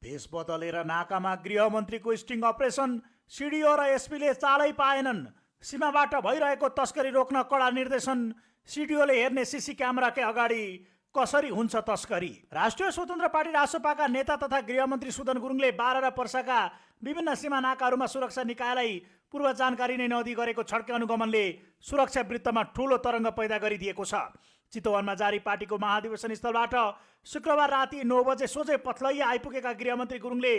भेष बदलेर नाकामा गृहमन्त्रीको sting operation, सिडिओ र एसपीले चालै पाएनन्। सीमाबाट भइरहेको तस्करी रोक्न कडा निर्देशन, सिडिओले हेर्ने सीसी क्यामेराकै अगाडि कसरी हुन्छ तस्करी। राष्ट्रिय स्वतन्त्र पार्टी रासोपाका नेता तथा गृहमन्त्री सुदन गुरुङले बारा र पर्साका विभिन्न सीमा नाकाहरूमा सुरक्षा निकायलाई पूर्व जानकारी नै नदिई गरेको छड्के अनुगमनले सुरक्षा वृत्तमा ठूलो तरङ्ग पैदा गरिदिएको छ। चितवनमा जारी पार्टीको महाधिवेशन स्थलबाट शुक्रबार राति 9 बजे सोझै पथलैया आइपुगेका गृहमन्त्री गुरुङले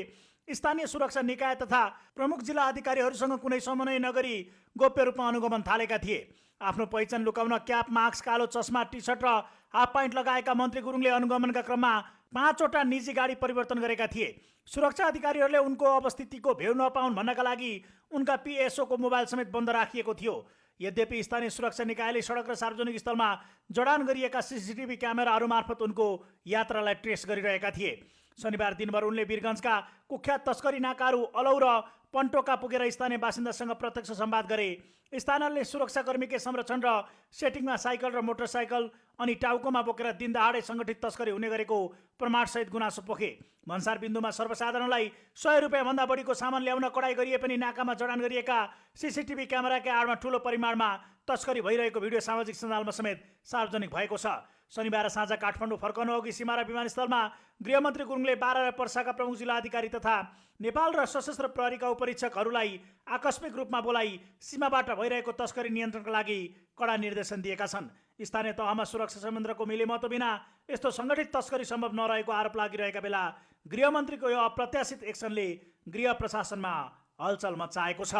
स्थानीय सुरक्षा निकाय तथा प्रमुख जिल्ला अधिकारीहरूसँग कुनै समन्वय नगरी गोप्य रूपमा अनुगमन थालेका थिए। आफ्नो पहिचान लुकाउन क्याप, मास्क, कालो चस्मा, टी सर्ट र हाफ प्यान्ट लगाएका मन्त्री गुरुङले अनुगमनका क्रममा 5 वटा निजी गाडी परिवर्तन गरेका थिए। सुरक्षा अधिकारीहरूले उनको अवस्थितिको भेउ नपाउन् भन्नका लागि उनका पिएसओको मोबाइल समेत बन्द राखिएको थियो। यद्यपि स्थानीय सुरक्षा निकायले सडक र सार्वजनिक स्थलमा जडान गरिएका सीसीटीभी क्यामेराहरू मार्फत उनको यात्रालाई ट्रेस गरिरहेका थिए। शनिबार दिनभर उनले वीरगञ्जका कुख्यात तस्करी नाकाहरू अलौ र पन्टोका पुगेर स्थानीय बासिन्दासँग प्रत्यक्ष संवाद गरे। स्थानीयले सुरक्षाकर्मीकै संरक्षण र सेटिङमा साइकल र मोटरसाइकल अनि टाउकोमा बोकेर दिनदहाडे सङ्गठित तस्करी हुने गरेको प्रमाणसहित गुनासो पोखे। भन्सार बिन्दुमा सर्वसाधारणलाई 100 रुपियाँभन्दा बढीको सामान ल्याउन कडाई गरिए पनि नाकामा जडान गरिएका सीसीटीभी क्यामेराकै आडमा ठूलो परिमाणमा तस्करी भइरहेको भिडियो सामाजिक सञ्जालमा समेत सार्वजनिक भएको छ। शनिबार साँझ काठमाडौँ फर्कनु अघि सीमा र विमानस्थलमा गृहमन्त्री गुरुङले बारा र पर्साका प्रमुख जिल्ला अधिकारी तथा नेपाल र सशस्त्र प्रहरीका उपरीक्षकहरूलाई आकस्मिक रूपमा बोलाई सीमाबाट भइरहेको तस्करी नियन्त्रणका लागि कडा निर्देशन दिएका छन्। स्थानीय तहमा सुरक्षा संयन्त्रको मिलेमतो बिना यस्तो सङ्गठित तस्करी सम्भव नरहेको आरोप लागिरहेका बेला गृहमन्त्रीको यो अप्रत्याशित एक्सनले गृह प्रशासनमा हलचल मचाएको छ।